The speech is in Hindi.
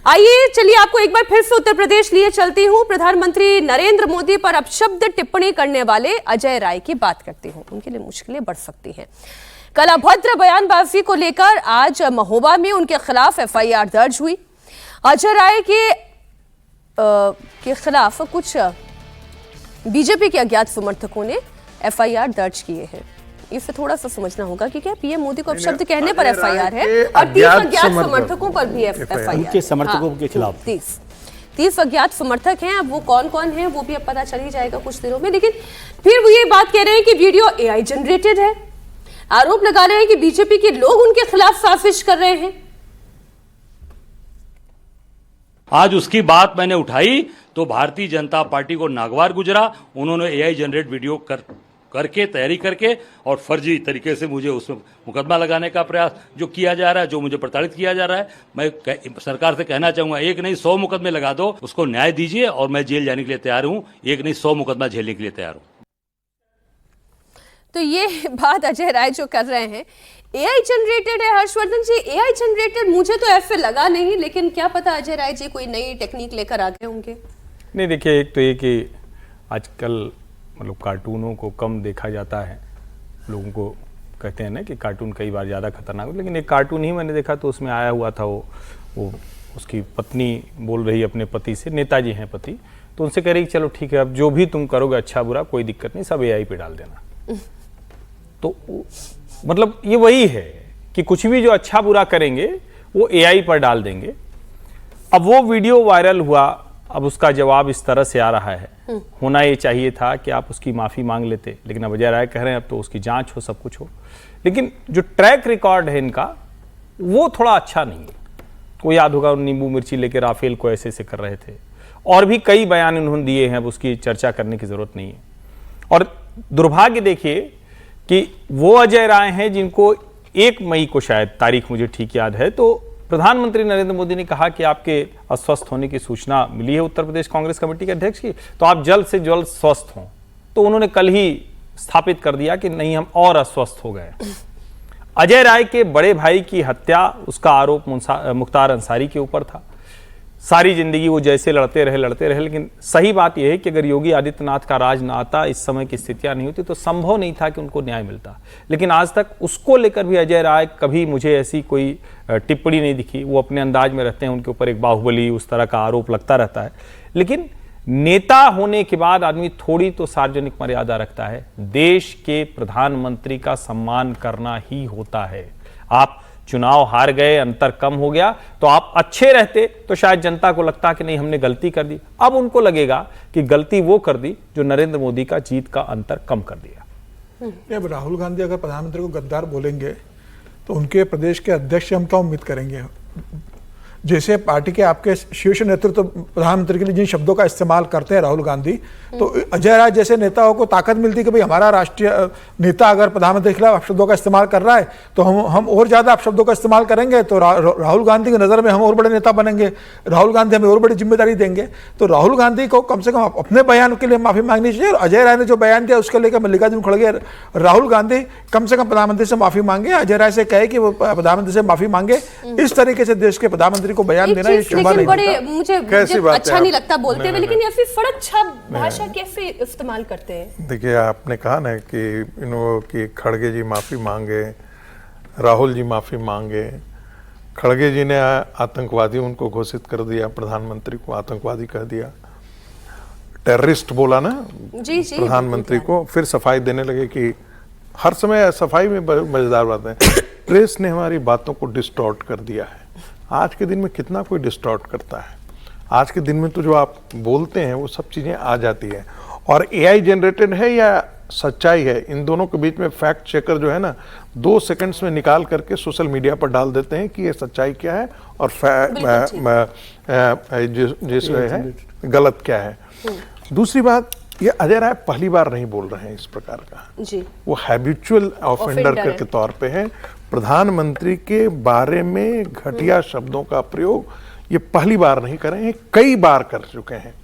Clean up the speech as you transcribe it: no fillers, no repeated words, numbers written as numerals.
आइए चलिए आपको एक बार फिर से उत्तर प्रदेश लिए चलती हूँ। प्रधानमंत्री नरेंद्र मोदी पर अपशब्द टिप्पणी करने वाले अजय राय की बात करती हूँ। उनके लिए मुश्किलें बढ़ सकती हैं। कल अभद्र बयानबाजी को लेकर आज महोबा में उनके खिलाफ एफआईआर दर्ज हुई। अजय राय के खिलाफ कुछ बीजेपी के अज्ञात समर्थकों ने एफआईआर दर्ज किए हैं। इसे थोड़ा सा समझना होगा कि क्या पीएम मोदी को अपशब्द कहने पर एफआईआर है और 30 अज्ञात समर्थकों पर भी एफआईआर, उनके समर्थकों के खिलाफ 30 अज्ञात समर्थक हैं। अब वो कौन कौन हैं वो भी अब पता चल ही जाएगा कुछ दिनों में। लेकिन फिर वो ये बात कह रहे हैं कि वीडियो एआई जनरेटेड है। आरोप लगा रहे हैं कि बीजेपी के लोग उनके खिलाफ साजिश कर रहे हैं। आज उसकी बात मैंने उठाई तो भारतीय जनता पार्टी को नागवार गुजरा। उन्होंने एआई जनरेट वीडियो करके तैयारी करके और फर्जी तरीके से मुझे उसमें मुकदमा लगाने का प्रयास जो किया जा रहा है, जो मुझे प्रताड़ित किया जा रहा है। मैं सरकार से कहना चाहूंगा, एक नहीं 100 मुकदमे लगा दो, उसको न्याय दीजिए और मैं जेल जाने के लिए तैयार हूं। एक नहीं 100 मुकदमा झेलने के लिए तैयार हूं। तो ये बात अजय राय जो कर रहे हैं एआई जनरेटेड है। हर्षवर्धन जी, एआई जनरेटेड मुझे तो ऐसे लगा नहीं, लेकिन क्या पता अजय राय जी कोई नई टेक्निक लेकर आ गए होंगे। नहीं, देखिए, एक तो ये कि आजकल मतलब कार्टूनों को कम देखा जाता है। लोगों को कहते हैं ना कि कार्टून कई बार ज़्यादा खतरनाक हो, लेकिन एक कार्टून ही मैंने देखा तो उसमें आया हुआ था वो उसकी पत्नी बोल रही अपने पति से, नेताजी हैं पति, तो उनसे कह रही चलो ठीक है, अब जो भी तुम करोगे अच्छा बुरा कोई दिक्कत नहीं, सब एआई पे डाल देना। तो मतलब ये वही है कि कुछ भी जो अच्छा बुरा करेंगे वो एआई पर डाल देंगे। अब वो वीडियो वायरल हुआ, अब उसका जवाब इस तरह से आ रहा है। होना ये चाहिए था कि आप उसकी माफ़ी मांग लेते, लेकिन अब अजय राय कह रहे हैं अब तो उसकी जांच हो, सब कुछ हो। लेकिन जो ट्रैक रिकॉर्ड है इनका वो थोड़ा अच्छा नहीं है। को याद होगा नींबू मिर्ची लेके राफेल को ऐसे ऐसे कर रहे थे, और भी कई बयान उन्होंने दिए हैं, अब उसकी चर्चा करने की ज़रूरत नहीं है। और दुर्भाग्य देखिए कि वो अजय राय हैं जिनको 1 मई को, शायद तारीख मुझे ठीक याद है, तो प्रधानमंत्री नरेंद्र मोदी ने कहा कि आपके अस्वस्थ होने की सूचना मिली है उत्तर प्रदेश कांग्रेस कमेटी के अध्यक्ष की, तो आप जल्द से जल्द स्वस्थ हों। तो उन्होंने कल ही स्थापित कर दिया कि नहीं, हम और अस्वस्थ हो गए। अजय राय के बड़े भाई की हत्या, उसका आरोप मुख्तार अंसारी के ऊपर था। सारी जिंदगी वो जैसे लड़ते रहे, लेकिन सही बात यह है कि अगर योगी आदित्यनाथ का राज ना आता, इस समय की स्थितियां नहीं होती, तो संभव नहीं था कि उनको न्याय मिलता। लेकिन आज तक उसको लेकर भी अजय राय कभी मुझे ऐसी कोई टिप्पणी नहीं दिखी। वो अपने अंदाज में रहते हैं, उनके ऊपर एक बाहुबली उस तरह का आरोप लगता रहता है। लेकिन नेता होने के बाद आदमी थोड़ी तो सार्वजनिक मर्यादा रखता है। देश के प्रधानमंत्री का सम्मान करना ही होता है। आप चुनाव हार गए, अंतर कम हो गया, तो आप अच्छे रहते तो शायद जनता को लगता कि नहीं हमने गलती कर दी। अब उनको लगेगा कि गलती वो कर दी जो नरेंद्र मोदी का जीत का अंतर कम कर दिया। अब राहुल गांधी अगर प्रधानमंत्री को गद्दार बोलेंगे तो उनके प्रदेश के अध्यक्ष हम क्या उम्मीद करेंगे। जैसे पार्टी के आपके शीर्ष नेतृत्व प्रधानमंत्री के लिए जिन शब्दों का इस्तेमाल करते हैं राहुल गांधी, तो अजय राय जैसे नेताओं को ताकत मिलती है कि भाई हमारा राष्ट्रीय नेता अगर प्रधानमंत्री के खिलाफ अपशब्दों का इस्तेमाल कर रहा है तो हम और ज्यादा अपशब्दों का इस्तेमाल करेंगे, तो राहुल गांधी की नज़र में हम और बड़े नेता बनेंगे, राहुल गांधी हमें और बड़ी जिम्मेदारी देंगे। तो राहुल गांधी को कम से कम अपने बयान के लिए माफी मांगनी चाहिए। और अजय राय ने जो बयान दिया उसके लेकर मल्लिकार्जुन खड़गे, राहुल गांधी कम से कम प्रधानमंत्री से माफी मांगे, अजय राय से कहे कि वो प्रधानमंत्री से माफी मांगे। इस तरीके से देश के प्रधानमंत्री को बयान देना ये शोभा नहीं देता। मुझे अच्छा नहीं लगता बोलते हुए, लेकिन ऐसी फड़क छाप भाषा कैसे इस्तेमाल करते हैं। देखिए, आपने कहा ना कि खड़गे जी माफी मांगे, राहुल जी माफी मांगे। खड़गे जी ने आतंकवादी उनको घोषित कर दिया, प्रधानमंत्री को आतंकवादी कह दिया, टेररिस्ट बोला ना जी, प्रधानमंत्री को। फिर सफाई देने लगे कि हर समय सफाई में मजेदार बात है, प्रेस ने हमारी बातों को डिस्टॉर्ट कर दिया है। आज के दिन में कितना कोई डिस्टॉर्ट करता है। आज के दिन में तो जो आप बोलते हैं वो सब चीज़ें आ जाती है। और एआई जनरेटेड है या सच्चाई है, इन दोनों के बीच में फैक्ट चेकर जो है ना 2 सेकंड्स में निकाल करके सोशल मीडिया पर डाल देते हैं कि ये सच्चाई क्या है और जिस है गलत क्या है। दूसरी बात, ये अजय राय पहली बार नहीं बोल रहे हैं इस प्रकार का जी। वो हैबिचुअल ऑफेंडर के तौर पे है। प्रधानमंत्री के बारे में घटिया शब्दों का प्रयोग ये पहली बार नहीं कर रहे हैं, कई बार कर चुके हैं।